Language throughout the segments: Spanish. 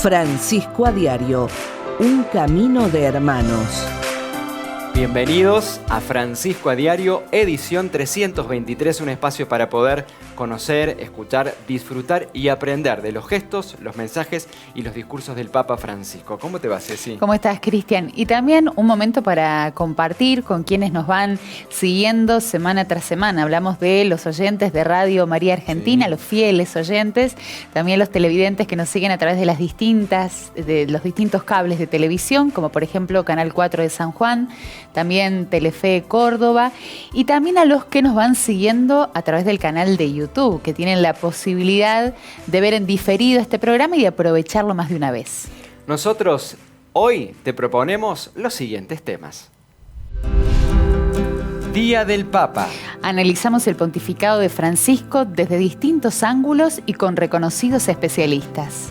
Francisco a Diario, un camino de hermanos. Bienvenidos a Francisco a Diario, edición 323, un espacio para poder conocer, escuchar, disfrutar y aprender de los gestos, los mensajes y los discursos del Papa Francisco. ¿Cómo te va, Ceci? ¿Cómo estás, Cristian? Y también un momento para compartir con quienes nos van siguiendo semana tras semana. Hablamos de los oyentes de Radio María Argentina, sí, los fieles oyentes, también los televidentes que nos siguen a través de los distintos cables de televisión, como por ejemplo Canal 4 de San Juan, también Telefe Córdoba, y también a los que nos van siguiendo a través del canal de YouTube, que tienen la posibilidad de ver en diferido este programa y de aprovecharlo más de una vez. Nosotros hoy te proponemos los siguientes temas. Día del Papa. Analizamos el pontificado de Francisco desde distintos ángulos y con reconocidos especialistas.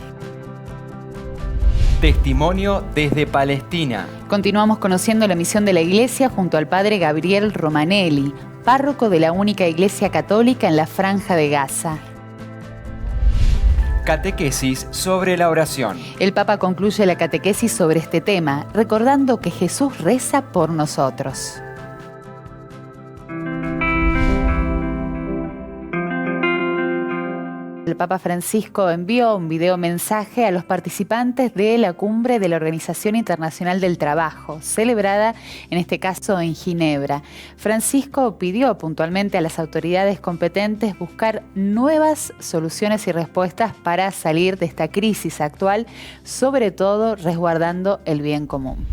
Testimonio desde Palestina. Continuamos conociendo la misión de la Iglesia junto al padre Gabriel Romanelli, párroco de la única Iglesia católica en la Franja de Gaza. Catequesis sobre la oración. El Papa concluye la catequesis sobre este tema, recordando que Jesús reza por nosotros. El Papa Francisco envió un video mensaje a los participantes de la cumbre de la Organización Internacional del Trabajo, celebrada en este caso en Ginebra. Francisco pidió puntualmente a las autoridades competentes buscar nuevas soluciones y respuestas para salir de esta crisis actual, sobre todo resguardando el bien común.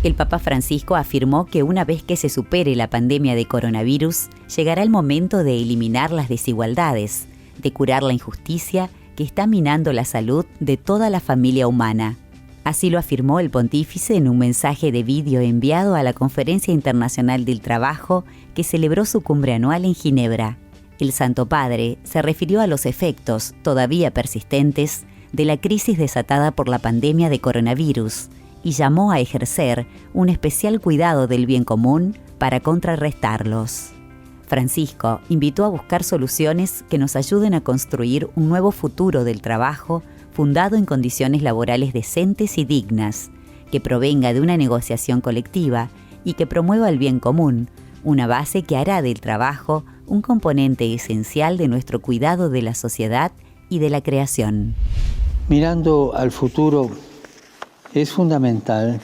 El Papa Francisco afirmó que una vez que se supere la pandemia de coronavirus, llegará el momento de eliminar las desigualdades, de curar la injusticia que está minando la salud de toda la familia humana. Así lo afirmó el pontífice en un mensaje de vídeo enviado a la Conferencia Internacional del Trabajo que celebró su cumbre anual en Ginebra. El Santo Padre se refirió a los efectos, todavía persistentes, de la crisis desatada por la pandemia de coronavirus y llamó a ejercer un especial cuidado del bien común para contrarrestarlos. Francisco invitó a buscar soluciones que nos ayuden a construir un nuevo futuro del trabajo fundado en condiciones laborales decentes y dignas, que provenga de una negociación colectiva y que promueva el bien común, una base que hará del trabajo un componente esencial de nuestro cuidado de la sociedad y de la creación. Mirando al futuro, es fundamental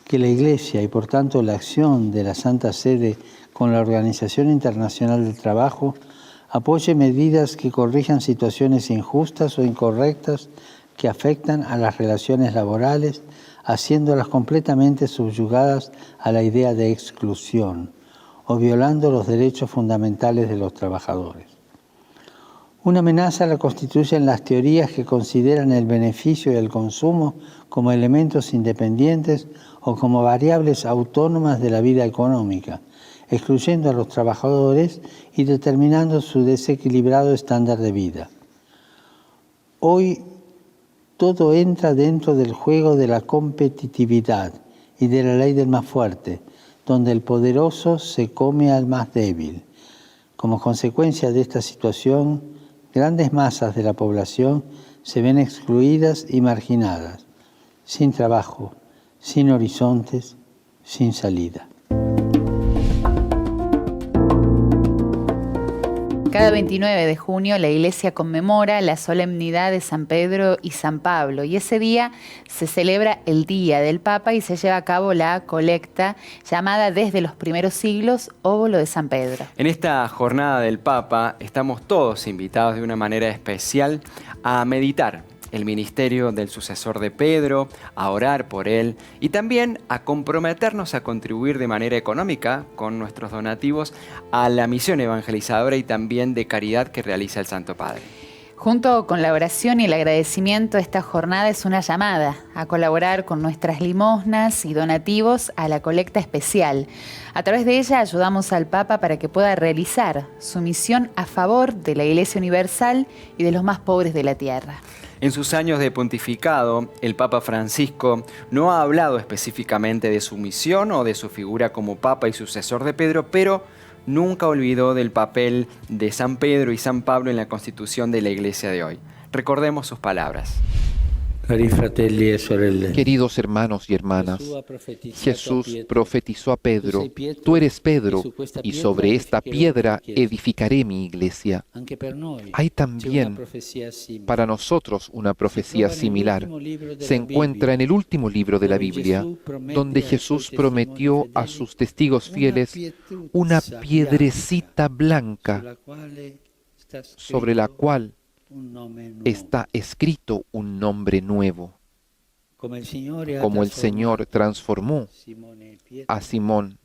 que la Iglesia y por tanto la acción de la Santa Sede con la Organización Internacional del Trabajo apoye medidas que corrijan situaciones injustas o incorrectas que afectan a las relaciones laborales, haciéndolas completamente subyugadas a la idea de exclusión o violando los derechos fundamentales de los trabajadores. Una amenaza la constituyen las teorías que consideran el beneficio y el consumo como elementos independientes o como variables autónomas de la vida económica, excluyendo a los trabajadores y determinando su desequilibrado estándar de vida. Hoy todo entra dentro del juego de la competitividad y de la ley del más fuerte, donde el poderoso se come al más débil. Como consecuencia de esta situación, grandes masas de la población se ven excluidas y marginadas, sin trabajo, sin horizontes, sin salida. Cada 29 de junio la Iglesia conmemora la solemnidad de San Pedro y San Pablo y ese día se celebra el Día del Papa y se lleva a cabo la colecta llamada desde los primeros siglos Óbolo de San Pedro. En esta jornada del Papa estamos todos invitados de una manera especial a meditar el ministerio del sucesor de Pedro, a orar por él y también a comprometernos a contribuir de manera económica con nuestros donativos a la misión evangelizadora y también de caridad que realiza el Santo Padre. Junto con la oración y el agradecimiento, esta jornada es una llamada a colaborar con nuestras limosnas y donativos a la colecta especial. A través de ella ayudamos al Papa para que pueda realizar su misión a favor de la Iglesia Universal y de los más pobres de la tierra. En sus años de pontificado, el Papa Francisco no ha hablado específicamente de su misión o de su figura como Papa y sucesor de Pedro, pero nunca olvidó del papel de San Pedro y San Pablo en la constitución de la Iglesia de hoy. Recordemos sus palabras. Cari fratelli e sorelle, Queridos hermanos y hermanas, Jesús profetizó a Pedro: tú eres Pedro, y sobre esta piedra edificaré mi iglesia. Hay también para nosotros una profecía similar. Se encuentra en el último libro de la Biblia, donde Jesús prometió a sus testigos fieles una piedrecita blanca sobre la cual está escrito un nombre nuevo. Como el Señor transformó a Simón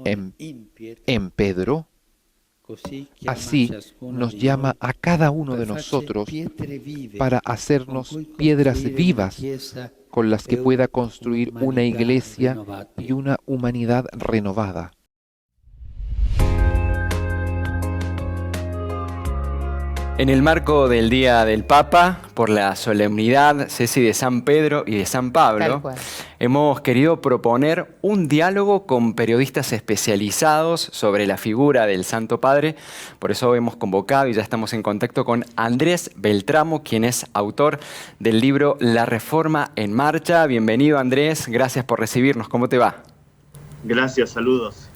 en Pedro, así nos llama a cada uno de nosotros para hacernos piedras vivas con las que pueda construir una iglesia y una humanidad renovada. En el marco del Día del Papa, por la solemnidad, Ceci, de San Pedro y de San Pablo, hemos querido proponer un diálogo con periodistas especializados sobre la figura del Santo Padre. Por eso hemos convocado y ya estamos en contacto con Andrés Beltramo, quien es autor del libro La Reforma en Marcha. Bienvenido, Andrés. Gracias por recibirnos. ¿Cómo te va? Gracias, saludos.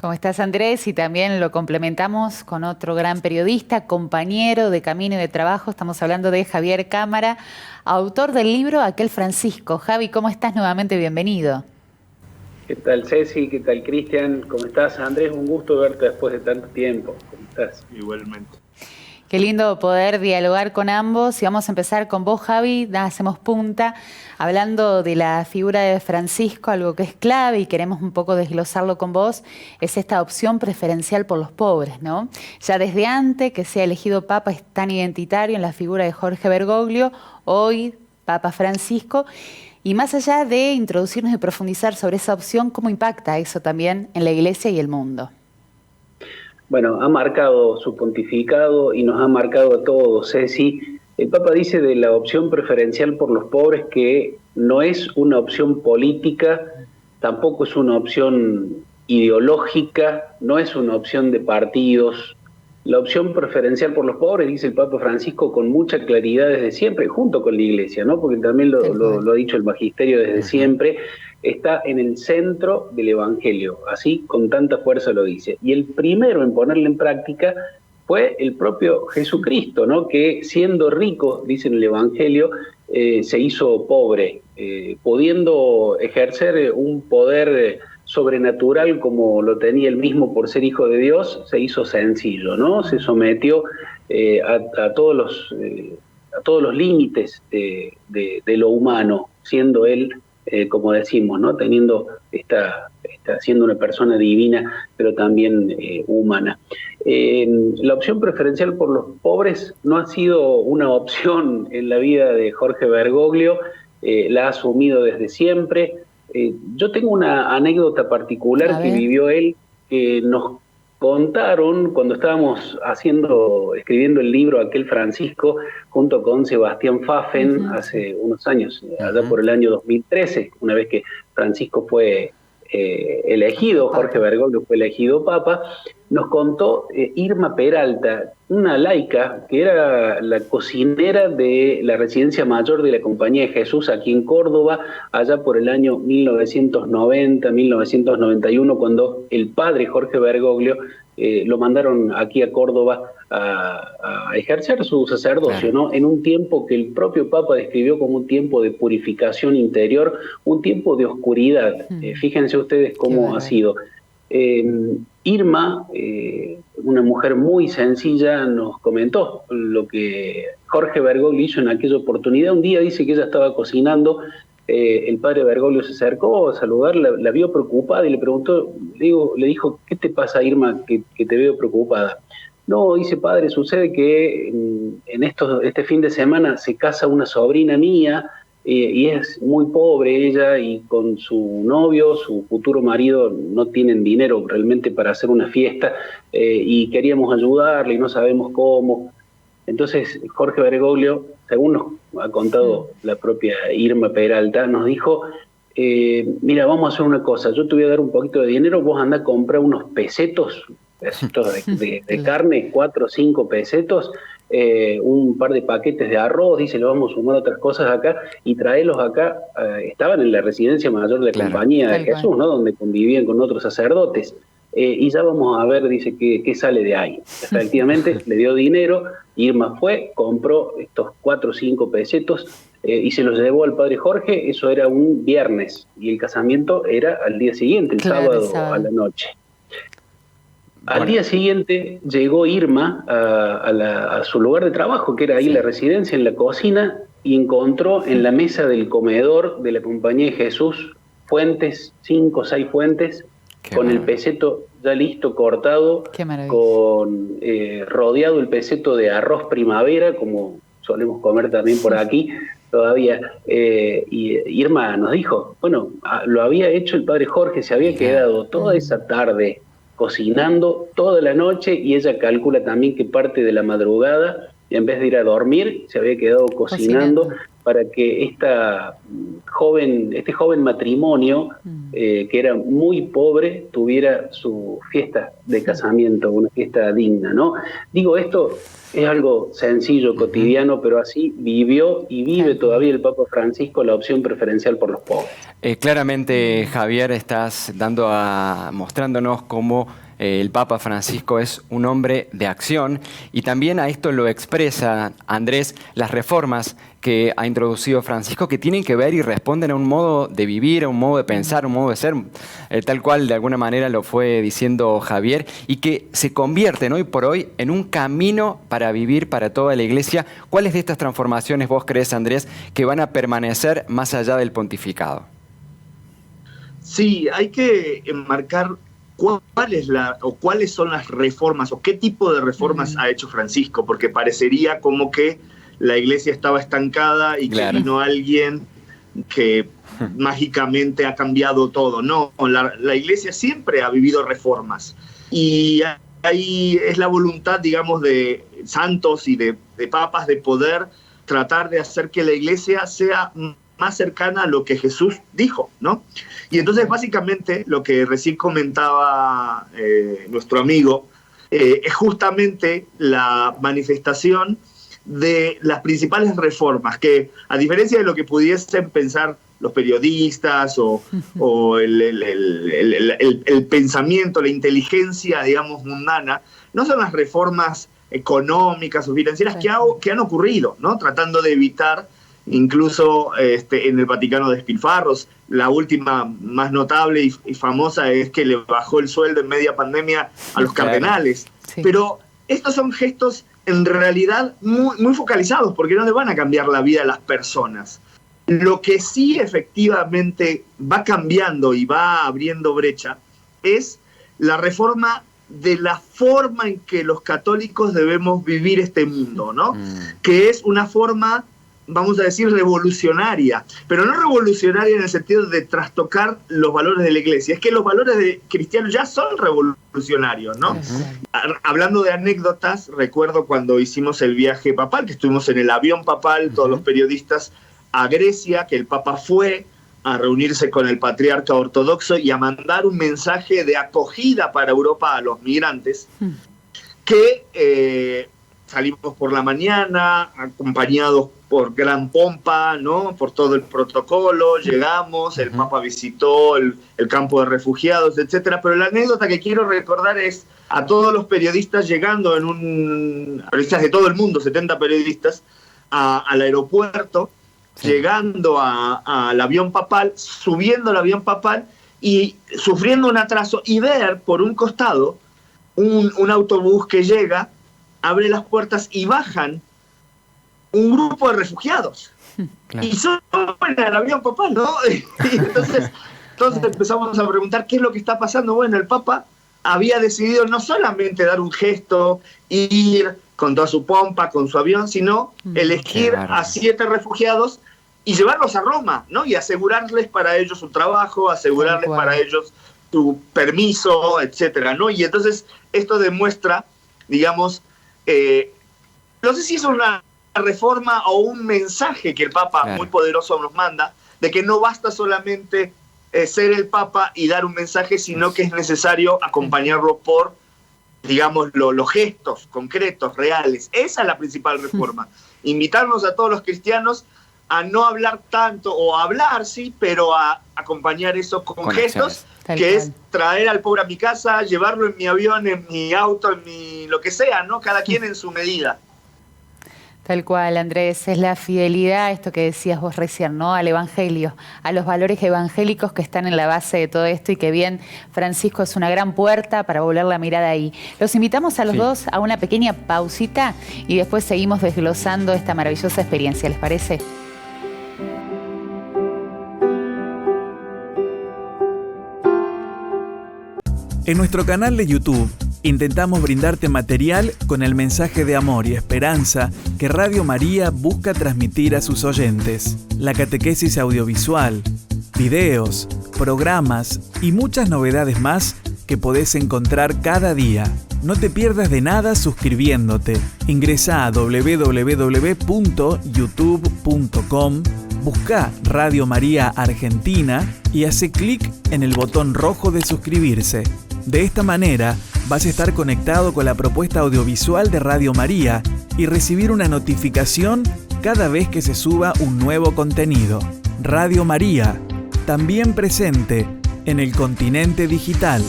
¿Cómo estás, Andrés? Y también lo complementamos con otro gran periodista, compañero de camino y de trabajo. Estamos hablando de Javier Cámara, autor del libro Aquel Francisco. Javi, ¿cómo estás? Nuevamente bienvenido. ¿Qué tal, Ceci? ¿Qué tal, Cristian? ¿Cómo estás, Andrés? Un gusto verte después de tanto tiempo. ¿Cómo estás? Igualmente. Qué lindo poder dialogar con ambos. Y vamos a empezar con vos, Javi. Hacemos punta hablando de la figura de Francisco, algo que es clave y queremos un poco desglosarlo con vos, es esta opción preferencial por los pobres, ¿no? Ya desde antes que sea elegido Papa es tan identitario en la figura de Jorge Bergoglio, hoy Papa Francisco. Y más allá de introducirnos y profundizar sobre esa opción, ¿cómo impacta eso también en la Iglesia y el mundo? Bueno, ha marcado su pontificado y nos ha marcado a todos, Ceci. El Papa dice de la opción preferencial por los pobres que no es una opción política, tampoco es una opción ideológica, no es una opción de partidos. La opción preferencial por los pobres, dice el Papa Francisco con mucha claridad desde siempre, junto con la Iglesia, ¿no? Porque también lo ha dicho el Magisterio desde siempre, está en el centro del Evangelio, así con tanta fuerza lo dice. Y el primero en ponerlo en práctica fue el propio Jesucristo, ¿no? Que siendo rico, dice en el Evangelio, se hizo pobre, pudiendo ejercer un poder sobrenatural como lo tenía él mismo por ser hijo de Dios, se hizo sencillo, ¿no? Se sometió a todos los límites de lo humano, siendo él, como decimos, ¿no? Siendo una persona divina, pero también humana. La opción preferencial por los pobres no ha sido una opción en la vida de Jorge Bergoglio, la ha asumido desde siempre. Yo tengo una anécdota particular que vivió él, que nos contaron cuando estábamos escribiendo el libro Aquel Francisco, junto con Sebastián Pfaffen, hace unos años, allá por el año 2013, una vez que Francisco fue elegido, Jorge Bergoglio fue elegido Papa. Nos contó Irma Peralta, una laica que era la cocinera de la residencia mayor de la Compañía de Jesús aquí en Córdoba, allá por el año 1990, 1991, cuando el padre Jorge Bergoglio lo mandaron aquí a Córdoba a ejercer su sacerdocio, ¿no? En un tiempo que el propio Papa describió como un tiempo de purificación interior, un tiempo de oscuridad. Fíjense ustedes cómo ha sido. Irma, una mujer muy sencilla, nos comentó lo que Jorge Bergoglio hizo en aquella oportunidad. Un día dice que ella estaba cocinando, el padre Bergoglio se acercó a saludarla, la vio preocupada y le preguntó, le dijo, ¿qué te pasa, Irma, que te veo preocupada? No, dice, padre, sucede que este fin de semana se casa una sobrina mía, y es muy pobre ella, y con su novio, su futuro marido, no tienen dinero realmente para hacer una fiesta, y queríamos ayudarle y no sabemos cómo. Entonces Jorge Bergoglio, según nos ha contado la propia Irma Peralta, nos dijo, mira, vamos a hacer una cosa, yo te voy a dar un poquito de dinero, vos andá a comprar unos pesetos de carne, 4 o 5 pesetos, un par de paquetes de arroz, dice, le vamos a sumar otras cosas acá y traerlos acá. Estaban en la residencia mayor de la Compañía de Jesús, ¿no? Donde convivían con otros sacerdotes. Y ya vamos a ver, dice, qué sale de ahí. Efectivamente, le dio dinero, Irma fue, compró estos 4 o 5 pesetos y se los llevó al padre Jorge. Eso era un viernes y el casamiento era al día siguiente, el sábado a la noche. Al día siguiente llegó Irma a su lugar de trabajo, que era ahí la residencia, en la cocina, y encontró en la mesa del comedor de la Compañía de Jesús fuentes, 5 o 6 fuentes, con el peseto ya listo, cortado, con rodeado el peseto de arroz primavera, como solemos comer también por aquí todavía. Y Irma nos dijo, bueno, lo había hecho el padre Jorge, se había quedado toda esa tarde cocinando toda la noche, y ella calcula también que parte de la madrugada, en vez de ir a dormir, se había quedado cocinando para que este joven matrimonio, que era muy pobre, tuviera su fiesta de casamiento, una fiesta digna, ¿no? Digo, esto es algo sencillo, cotidiano, pero así vivió y vive todavía el Papa Francisco la opción preferencial por los pobres. Claramente, Javier, estás mostrándonos cómo el Papa Francisco es un hombre de acción, y también a esto lo expresa, Andrés, las reformas que ha introducido Francisco, que tienen que ver y responden a un modo de vivir, a un modo de pensar, un modo de ser, tal cual de alguna manera lo fue diciendo Javier, y que se convierten hoy por hoy en un camino para vivir para toda la Iglesia. ¿Cuáles de estas transformaciones vos crees, Andrés, que van a permanecer más allá del pontificado? Sí, hay que enmarcar cuáles son las reformas o qué tipo de reformas ha hecho Francisco, porque parecería como que la Iglesia estaba estancada y que vino alguien que mágicamente ha cambiado todo. No, la Iglesia siempre ha vivido reformas, y ahí es la voluntad, digamos, de santos y de papas de poder tratar de hacer que la Iglesia sea más cercana a lo que Jesús dijo, ¿no? Y entonces básicamente lo que recién comentaba nuestro amigo es justamente la manifestación de las principales reformas, que a diferencia de lo que pudiesen pensar los periodistas o el pensamiento, la inteligencia, digamos, mundana, no son las reformas económicas o financieras que han ocurrido, ¿no? Tratando de evitar incluso en el Vaticano despilfarros. La última más notable y famosa es que le bajó el sueldo en media pandemia a los cardenales. Sí. Pero estos son gestos en realidad muy focalizados, porque no le van a cambiar la vida a las personas. Lo que sí efectivamente va cambiando y va abriendo brecha es la reforma de la forma en que los católicos debemos vivir este mundo, ¿no? Que es una forma, vamos a decir, revolucionaria, pero no revolucionaria en el sentido de trastocar los valores de la Iglesia. Es que los valores cristianos ya son revolucionarios, ¿no? Hablando de anécdotas, recuerdo cuando hicimos el viaje papal, que estuvimos en el avión papal, todos los periodistas, a Grecia, que el Papa fue a reunirse con el patriarca ortodoxo y a mandar un mensaje de acogida para Europa a los migrantes, que salimos por la mañana, acompañados por gran pompa, ¿no? Por todo el protocolo, llegamos, el Papa visitó el campo de refugiados, etcétera. Pero la anécdota que quiero recordar es a todos los periodistas llegando periodistas de todo el mundo, 70 periodistas, al aeropuerto, llegando al avión papal, subiendo al avión papal y sufriendo un atraso, y ver por un costado un autobús que llega, abre las puertas y bajan un grupo de refugiados. Claro. Y son en el avión papal, ¿no? Y entonces empezamos a preguntar qué es lo que está pasando. Bueno, el Papa había decidido no solamente dar un gesto, ir con toda su pompa, con su avión, sino elegir a 7 refugiados y llevarlos a Roma, ¿no? Y asegurarles para ellos su trabajo, asegurarles para ellos su permiso, etcétera, ¿no? Y entonces esto demuestra, digamos, no sé si es una reforma o un mensaje que el Papa muy poderoso nos manda, de que no basta solamente ser el Papa y dar un mensaje, sino que es necesario acompañarlo por digamos, los gestos concretos, reales. Esa es la principal reforma. Invitarnos a todos los cristianos a no hablar tanto, o a hablar, sí, pero a acompañar eso con gestos, que es traer al pobre a mi casa, llevarlo en mi avión, en mi auto, en mi lo que sea, ¿no? Cada quien en su medida. Tal cual, Andrés, es la fidelidad, esto que decías vos recién, ¿no? Al Evangelio, a los valores evangélicos que están en la base de todo esto, y que bien, Francisco, es una gran puerta para volver la mirada ahí. Los invitamos a los dos a una pequeña pausita y después seguimos desglosando esta maravillosa experiencia, ¿les parece? En nuestro canal de YouTube intentamos brindarte material con el mensaje de amor y esperanza que Radio María busca transmitir a sus oyentes. La catequesis audiovisual, videos, programas y muchas novedades más que podés encontrar cada día. No te pierdas de nada suscribiéndote. Ingresá a www.youtube.com, buscá Radio María Argentina y hace clic en el botón rojo de suscribirse. De esta manera vas a estar conectado con la propuesta audiovisual de Radio María y recibir una notificación cada vez que se suba un nuevo contenido. Radio María, también presente en el continente digital.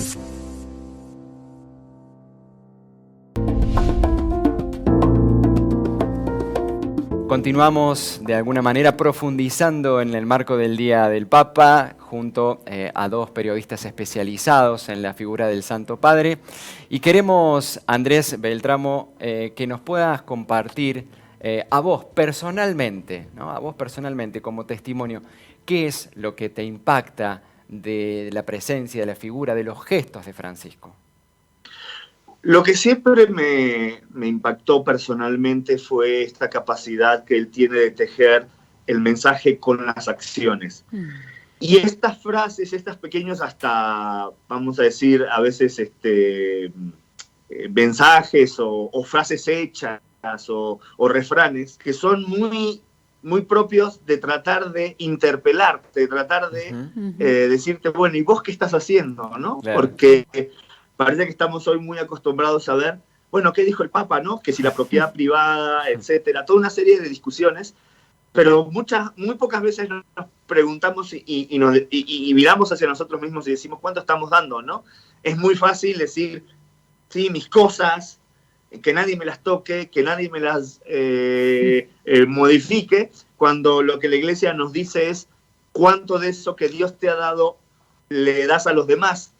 Continuamos de alguna manera profundizando en el marco del Día del Papa junto a dos periodistas especializados en la figura del Santo Padre, y queremos, Andrés Beltramo, que nos puedas compartir a vos personalmente, ¿no? A vos personalmente como testimonio, ¿qué es lo que te impacta de la presencia, de la figura, de los gestos de Francisco? Lo que siempre me impactó personalmente fue esta capacidad que él tiene de tejer el mensaje con las acciones. Y estas frases, estas pequeños, hasta, vamos a decir, a veces mensajes o frases hechas o refranes, que son muy propios de tratar de interpelarte, de tratar de decirte, bueno, ¿y vos qué estás haciendo? ¿No? Claro. Porque parece que estamos hoy muy acostumbrados a ver, bueno, ¿qué dijo el Papa, no? Que si la propiedad privada, etcétera, toda una serie de discusiones, pero muy pocas veces nos preguntamos y miramos hacia nosotros mismos y decimos, ¿cuánto estamos dando, no? Es muy fácil decir, sí, mis cosas, que nadie me las toque, que nadie me las modifique, cuando lo que la Iglesia nos dice es cuánto de eso que Dios te ha dado le das a los demás.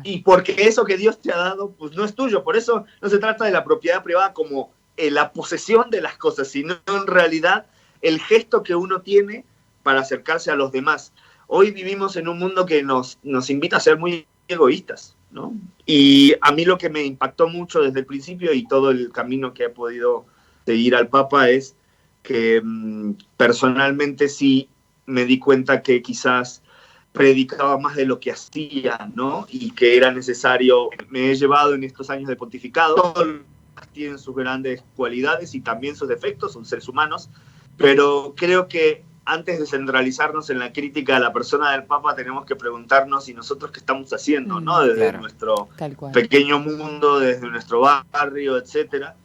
Y porque eso que Dios te ha dado, pues no es tuyo. Por eso no se trata de la propiedad privada como la posesión de las cosas, sino en realidad el gesto que uno tiene para acercarse a los demás. Hoy vivimos en un mundo que nos invita a ser muy egoístas, ¿no? Y a mí lo que me impactó mucho desde el principio y todo el camino que he podido seguir al Papa es que personalmente sí me di cuenta que quizás predicaba más de lo que hacía, ¿no? Y que era necesario. Me he llevado en estos años de pontificado, todos tienen sus grandes cualidades y también sus defectos, son seres humanos, pero creo que antes de centralizarnos en la crítica a la persona del Papa, tenemos que preguntarnos y nosotros qué estamos haciendo, ¿no? Desde nuestro pequeño mundo, desde nuestro barrio, etcétera.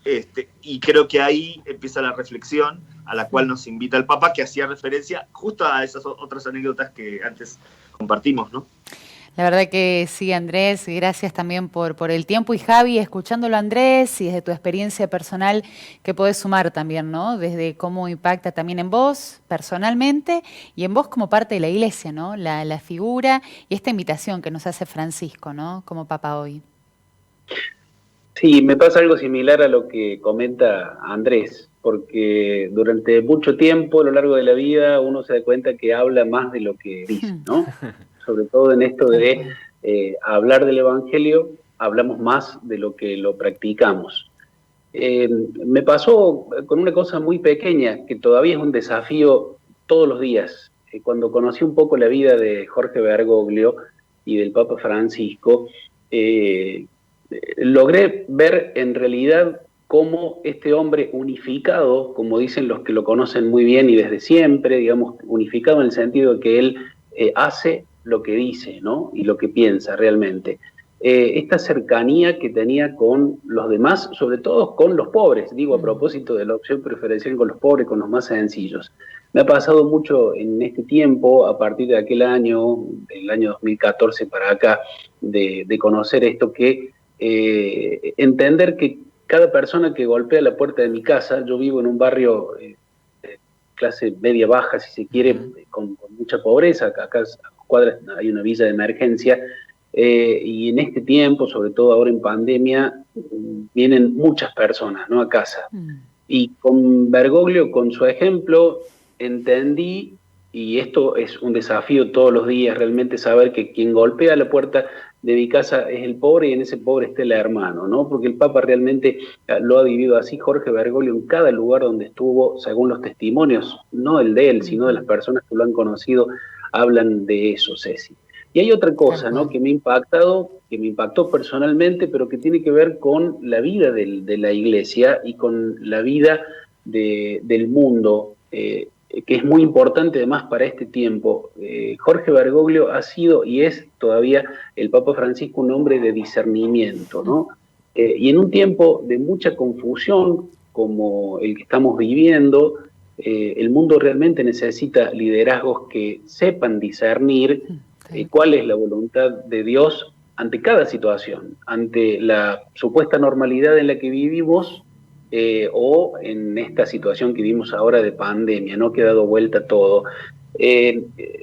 Y creo que ahí empieza la reflexión a la cual nos invita el Papa, que hacía referencia justo a esas otras anécdotas que antes compartimos, ¿no? La verdad que sí, Andrés, gracias también por el tiempo. Y Javi, escuchándolo, Andrés, y desde tu experiencia personal, que podés sumar también, ¿no? Desde cómo impacta también en vos personalmente y en vos como parte de la Iglesia, ¿no? La figura y esta invitación que nos hace Francisco, ¿no? Como Papa hoy. Sí, me pasa algo similar a lo que comenta Andrés, porque durante mucho tiempo, a lo largo de la vida, uno se da cuenta que habla más de lo que dice, ¿no? Sobre todo en esto de hablar del Evangelio, hablamos más de lo que lo practicamos. Me pasó con una cosa muy pequeña, que todavía es un desafío todos los días. Cuando conocí un poco la vida de Jorge Bergoglio y del Papa Francisco, logré ver en realidad cómo este hombre unificado, como dicen los que lo conocen muy bien y desde siempre, digamos, unificado en el sentido de que él hace lo que dice, ¿no? Y lo que piensa realmente. esta cercanía que tenía con los demás, sobre todo con los pobres, digo a propósito de la opción preferencial con los pobres, con los más sencillos. Me ha pasado mucho en este tiempo, a partir de aquel año, del año 2014 para acá, de conocer esto, que entender que cada persona que golpea la puerta de mi casa, yo vivo en un barrio de clase media baja, si se quiere, con mucha pobreza, acá a cuadras hay una villa de emergencia, y en este tiempo, sobre todo ahora en pandemia, vienen muchas personas, ¿no?, a casa. Y con Bergoglio, con su ejemplo, entendí, y esto es un desafío todos los días, realmente saber que quien golpea la puerta de mi casa es el pobre, y en ese pobre está el hermano, ¿no? Porque el Papa realmente lo ha vivido así. Jorge Bergoglio, en cada lugar donde estuvo, según los testimonios, no el de él, sino de las personas que lo han conocido, hablan de eso, Ceci. Y hay otra cosa, ¿no?, que me impactó personalmente, pero que tiene que ver con la vida de la Iglesia y con la vida del mundo, que es muy importante además para este tiempo. Jorge Bergoglio ha sido y es todavía el Papa Francisco un hombre de discernimiento, ¿no? Y en un tiempo de mucha confusión como el que estamos viviendo, el mundo realmente necesita liderazgos que sepan discernir cuál es la voluntad de Dios ante cada situación, ante la supuesta normalidad en la que vivimos, o en esta situación que vivimos ahora de pandemia, ¿no?, que ha dado vuelta todo.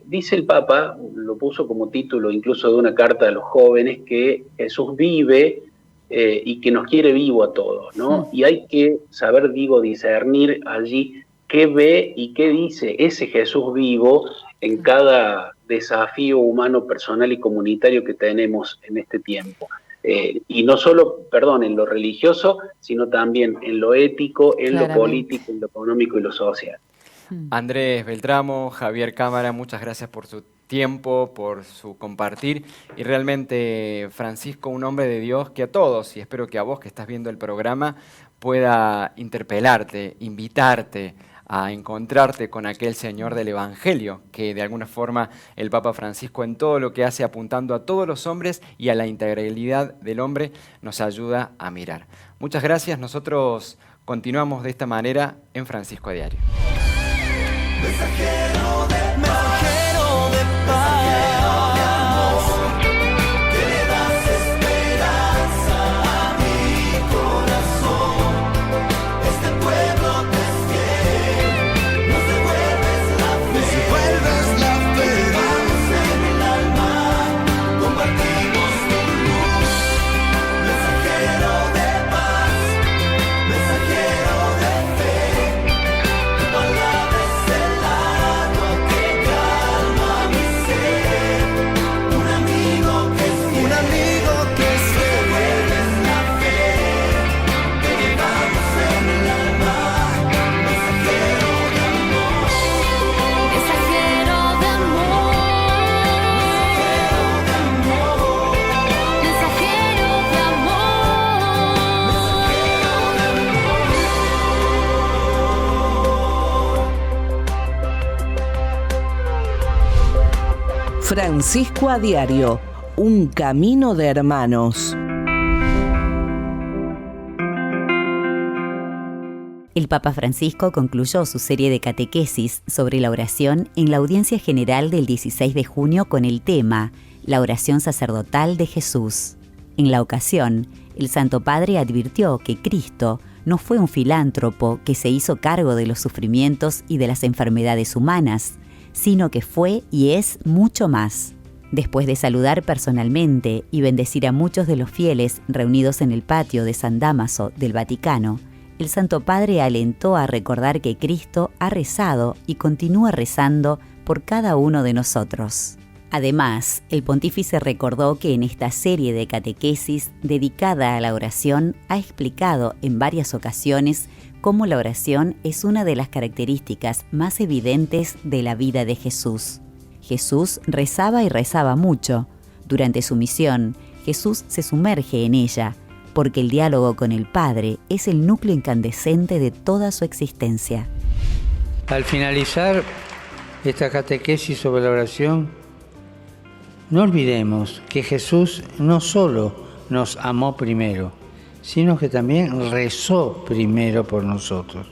Dice el Papa, lo puso como título incluso de una carta a los jóvenes, que Jesús vive y que nos quiere vivo a todos, ¿no? Y hay que saber, discernir allí qué ve y qué dice ese Jesús vivo en cada desafío humano, personal y comunitario que tenemos en este tiempo. Y no solo, en lo religioso, sino también en lo ético, en lo político, en lo económico y lo social. Andrés Beltramo, Javier Cámara, muchas gracias por su tiempo, por su compartir. Y realmente, Francisco, un hombre de Dios que a todos, y espero que a vos que estás viendo el programa, pueda interpelarte, invitarte a encontrarte con aquel Señor del Evangelio, que de alguna forma el Papa Francisco, en todo lo que hace apuntando a todos los hombres y a la integralidad del hombre, nos ayuda a mirar. Muchas gracias. Nosotros continuamos de esta manera en Francisco a Diario. Mensajero de paz. Francisco a Diario, un camino de hermanos. El Papa Francisco concluyó su serie de catequesis sobre la oración en la audiencia general del 16 de junio con el tema La oración sacerdotal de Jesús. En la ocasión, el Santo Padre advirtió que Cristo no fue un filántropo que se hizo cargo de los sufrimientos y de las enfermedades humanas, sino que fue y es mucho más. Después de saludar personalmente y bendecir a muchos de los fieles reunidos en el patio de San Dámaso del Vaticano, el Santo Padre alentó a recordar que Cristo ha rezado y continúa rezando por cada uno de nosotros. Además, el pontífice recordó que en esta serie de catequesis dedicada a la oración ha explicado en varias ocasiones cómo la oración es una de las características más evidentes de la vida de Jesús. Jesús rezaba y rezaba mucho. Durante su misión, Jesús se sumerge en ella, porque el diálogo con el Padre es el núcleo incandescente de toda su existencia. Al finalizar esta catequesis sobre la oración, No olvidemos que Jesús no solo nos amó primero, sino que también rezó primero por nosotros.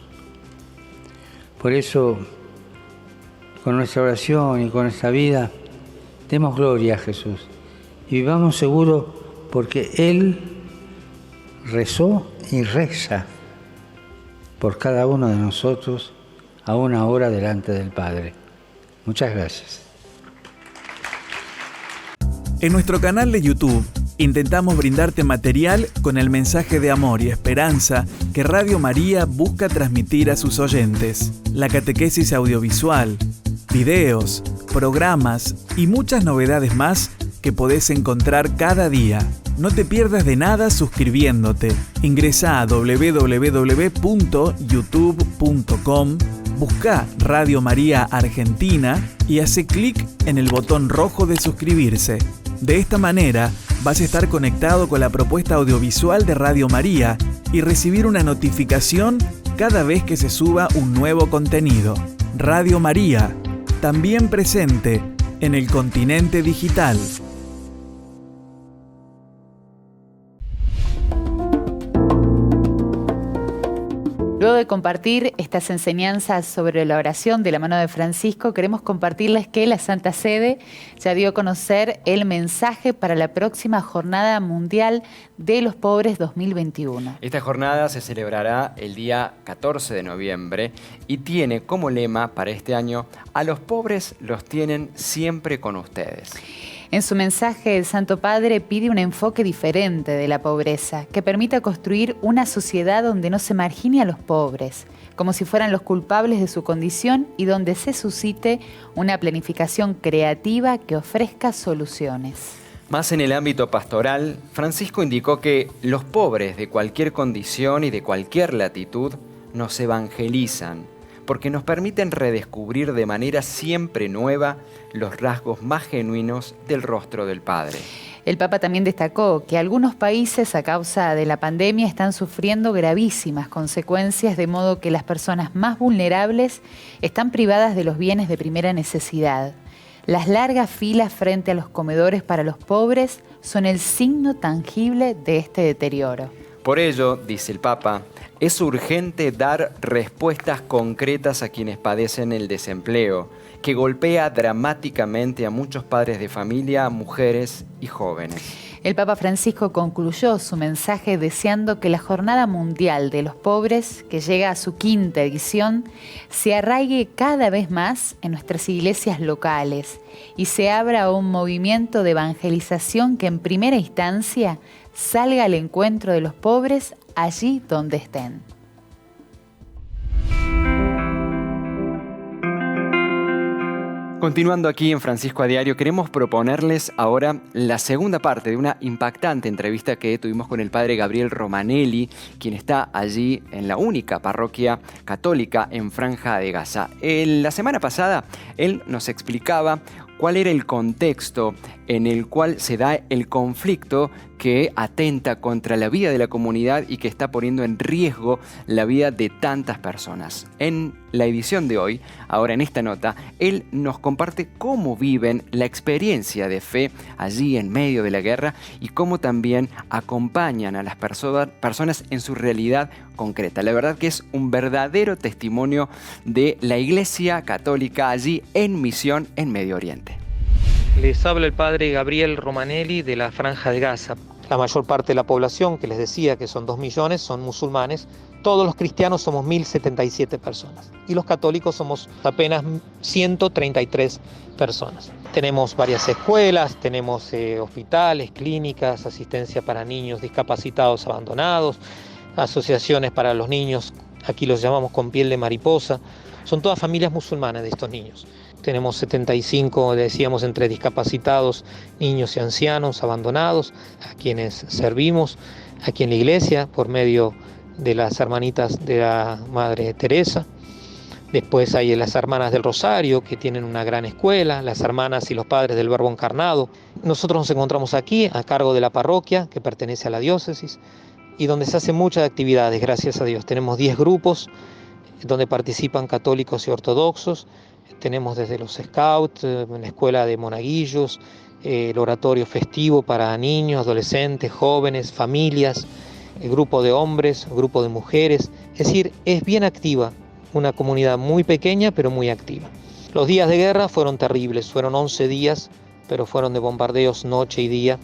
Por eso, con nuestra oración y con nuestra vida, demos gloria a Jesús y vivamos seguros porque Él rezó y reza por cada uno de nosotros a una hora delante del Padre. Muchas gracias. En nuestro canal de YouTube intentamos brindarte material con el mensaje de amor y esperanza que Radio María busca transmitir a sus oyentes. La catequesis audiovisual, videos, programas y muchas novedades más que podés encontrar cada día. No te pierdas de nada suscribiéndote. Ingresá a www.youtube.com, buscá Radio María Argentina y hace clic en el botón rojo de suscribirse. De esta manera vas a estar conectado con la propuesta audiovisual de Radio María y recibir una notificación cada vez que se suba un nuevo contenido. Radio María, también presente en el continente digital. Luego de compartir estas enseñanzas sobre la oración de la mano de Francisco, queremos compartirles que la Santa Sede ya dio a conocer el mensaje para la próxima Jornada Mundial de los Pobres 2021. Esta jornada se celebrará el día 14 de noviembre y tiene como lema para este año: a los pobres los tienen siempre con ustedes. En su mensaje, el Santo Padre pide un enfoque diferente de la pobreza, que permita construir una sociedad donde no se margine a los pobres, como si fueran los culpables de su condición, y donde se suscite una planificación creativa que ofrezca soluciones. Más en el ámbito pastoral, Francisco indicó que los pobres de cualquier condición y de cualquier latitud nos evangelizan, porque nos permiten redescubrir de manera siempre nueva los rasgos más genuinos del rostro del Padre. El Papa también destacó que algunos países a causa de la pandemia están sufriendo gravísimas consecuencias, de modo que las personas más vulnerables están privadas de los bienes de primera necesidad. Las largas filas frente a los comedores para los pobres son el signo tangible de este deterioro. Por ello, dice el Papa, es urgente dar respuestas concretas a quienes padecen el desempleo, que golpea dramáticamente a muchos padres de familia, mujeres y jóvenes. El Papa Francisco concluyó su mensaje deseando que la Jornada Mundial de los Pobres, que llega a su 5ª edición, se arraigue cada vez más en nuestras iglesias locales y se abra a un movimiento de evangelización que en primera instancia salga al encuentro de los pobres allí donde estén. Continuando aquí en Francisco a Diario, queremos proponerles ahora la segunda parte de una impactante entrevista que tuvimos con el padre Gabriel Romanelli, quien está allí en la única parroquia católica en Franja de Gaza. La semana pasada él nos explicaba cuál era el contexto en el cual se da el conflicto que atenta contra la vida de la comunidad y que está poniendo en riesgo la vida de tantas personas. En la edición de hoy, ahora en esta nota, él nos comparte cómo viven la experiencia de fe allí en medio de la guerra y cómo también acompañan a las personas en su realidad concreta. La verdad que es un verdadero testimonio de la Iglesia Católica allí en misión en Medio Oriente. Les habla el padre Gabriel Romanelli de la Franja de Gaza. La mayor parte de la población, que les decía que son 2 millones, son musulmanes. Todos los cristianos somos 1.077 personas y los católicos somos apenas 133 personas. Tenemos varias escuelas, tenemos hospitales, clínicas, asistencia para niños discapacitados abandonados, asociaciones para los niños, aquí los llamamos con piel de mariposa. Son todas familias musulmanas de estos niños. Tenemos 75, decíamos, entre discapacitados, niños y ancianos abandonados, a quienes servimos aquí en la iglesia por medio de las hermanitas de la Madre Teresa. Después hay las hermanas del Rosario, que tienen una gran escuela, las hermanas y los padres del Verbo Encarnado. Nosotros nos encontramos aquí a cargo de la parroquia, que pertenece a la diócesis, y donde se hacen muchas actividades, gracias a Dios. Tenemos 10 grupos donde participan católicos y ortodoxos. Tenemos desde los scouts, la escuela de monaguillos, el oratorio festivo para niños, adolescentes, jóvenes, familias, el grupo de hombres, el grupo de mujeres. Es decir, es bien activa, una comunidad muy pequeña pero muy activa. Los días de guerra fueron terribles, fueron 11 días, pero fueron de bombardeos noche y día,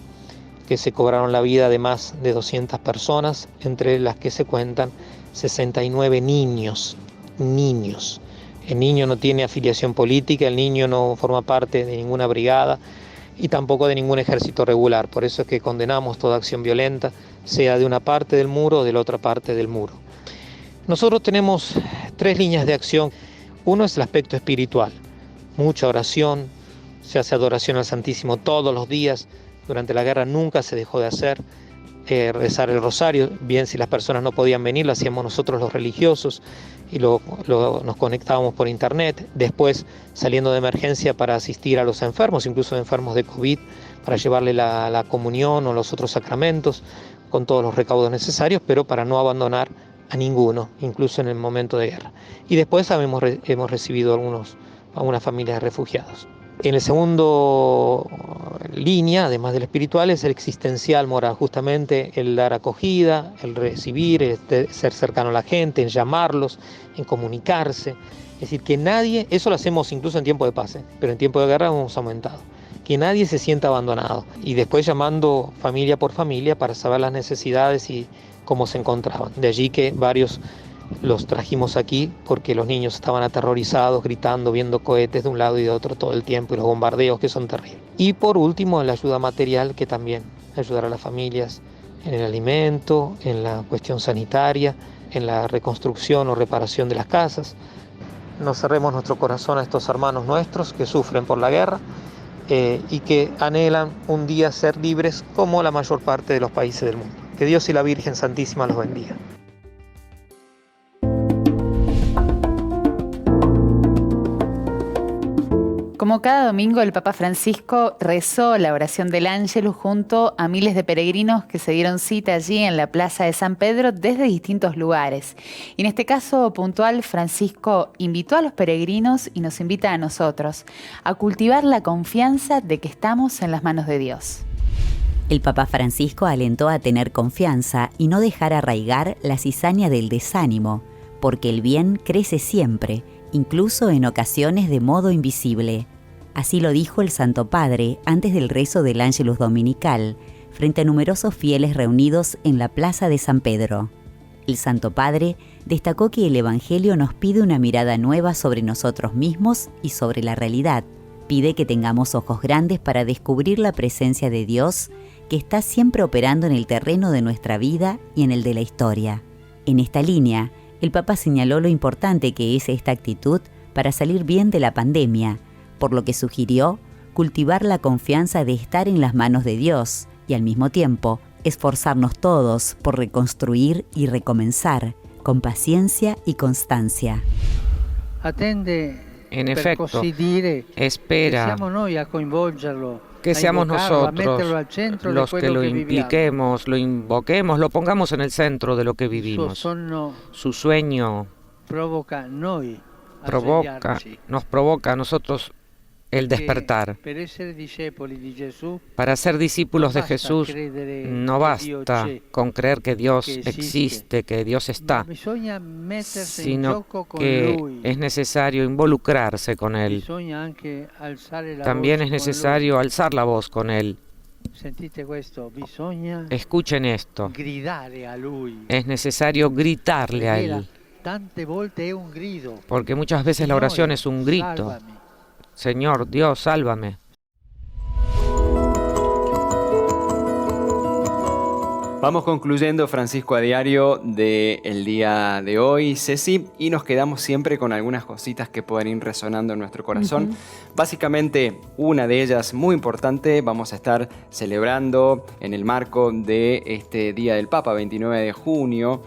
que se cobraron la vida de más de 200 personas, entre las que se cuentan 69 niños. El niño no tiene afiliación política, el niño no forma parte de ninguna brigada y tampoco de ningún ejército regular. Por eso es que condenamos toda acción violenta, sea de una parte del muro o de la otra parte del muro. Nosotros tenemos 3 líneas de acción. Uno es el aspecto espiritual, mucha oración, se hace adoración al Santísimo todos los días. Durante la guerra nunca se dejó de hacer, rezar el rosario, bien si las personas no podían venir, lo hacíamos nosotros los religiosos y nos conectábamos por internet, después saliendo de emergencia para asistir a los enfermos, incluso enfermos de COVID, para llevarle la comunión o los otros sacramentos con todos los recaudos necesarios, pero para no abandonar a ninguno, incluso en el momento de guerra. Y después hemos recibido algunas familias de refugiados. En el segundo línea, además del espiritual, es el existencial moral, justamente el dar acogida, el recibir, el ser cercano a la gente, en llamarlos, en comunicarse. Es decir, que nadie, eso lo hacemos incluso en tiempo de paz, pero en tiempo de guerra hemos aumentado. Que nadie se sienta abandonado. Y después llamando familia por familia para saber las necesidades y cómo se encontraban. De allí que varios los trajimos aquí porque los niños estaban aterrorizados, gritando, viendo cohetes de un lado y de otro todo el tiempo y los bombardeos que son terribles. Y por último, la ayuda material, que también ayudar a las familias en el alimento, en la cuestión sanitaria, en la reconstrucción o reparación de las casas. No cerremos nuestro corazón a estos hermanos nuestros que sufren por la guerra y que anhelan un día ser libres como la mayor parte de los países del mundo. Que Dios y la Virgen Santísima los bendiga. Como cada domingo, el Papa Francisco rezó la oración del Ángelus junto a miles de peregrinos que se dieron cita allí en la Plaza de San Pedro desde distintos lugares. Y en este caso puntual, Francisco invitó a los peregrinos y nos invita a nosotros a cultivar la confianza de que estamos en las manos de Dios. El Papa Francisco alentó a tener confianza y no dejar arraigar la cizaña del desánimo, porque el bien crece siempre, incluso en ocasiones de modo invisible. Así lo dijo el Santo Padre antes del rezo del Ángelus Dominical, frente a numerosos fieles reunidos en la Plaza de San Pedro. El Santo Padre destacó que el Evangelio nos pide una mirada nueva sobre nosotros mismos y sobre la realidad. Pide que tengamos ojos grandes para descubrir la presencia de Dios, que está siempre operando en el terreno de nuestra vida y en el de la historia. En esta línea, el Papa señaló lo importante que es esta actitud para salir bien de la pandemia, por lo que sugirió cultivar la confianza de estar en las manos de Dios y al mismo tiempo esforzarnos todos por reconstruir y recomenzar con paciencia y constancia. En efecto, espera que seamos nosotros los que lo impliquemos, lo invoquemos, lo pongamos en el centro de lo que vivimos. Su sueño nos provoca a nosotros el despertar. Para ser discípulos de Jesús no basta con creer que Dios existe, que Dios está, sino que es necesario involucrarse con Él. También es necesario alzar la voz con Él. Escuchen esto. Es necesario gritarle a Él. Porque muchas veces la oración es un grito. Señor, Dios, sálvame. Vamos concluyendo Francisco a Diario del día de hoy, Ceci, y nos quedamos siempre con algunas cositas que pueden ir resonando en nuestro corazón. Básicamente, una de ellas muy importante, vamos a estar celebrando en el marco de este Día del Papa, 29 de junio,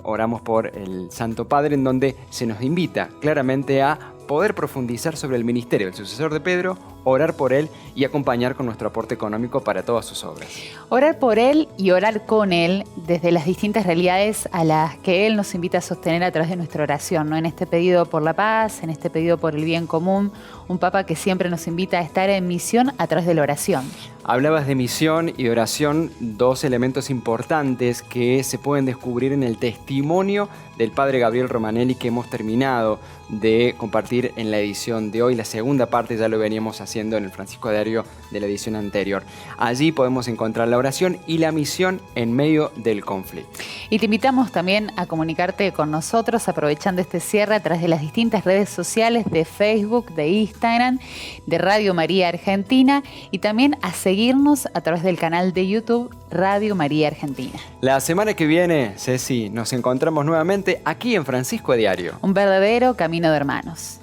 oramos por el Santo Padre, en donde se nos invita claramente a poder profundizar sobre el ministerio del sucesor de Pedro orar por él y acompañar con nuestro aporte económico para todas sus obras. Orar por él y orar con él desde las distintas realidades a las que él nos invita a sostener a través de nuestra oración, ¿no? En este pedido por la paz, en este pedido por el bien común, un Papa que siempre nos invita a estar en misión a través de la oración. Hablabas de misión y de oración, dos elementos importantes que se pueden descubrir en el testimonio del Padre Gabriel Romanelli que hemos terminado de compartir en la edición de hoy. La segunda parte ya lo veníamos haciendo en el Francisco Diario de la edición anterior. Allí podemos encontrar la oración y la misión en medio del conflicto. Y te invitamos también a comunicarte con nosotros aprovechando este cierre a través de las distintas redes sociales de Facebook, de Instagram, de Radio María Argentina y también a seguirnos a través del canal de YouTube Radio María Argentina. La semana que viene, Ceci, nos encontramos nuevamente aquí en Francisco Diario. Un verdadero camino de hermanos.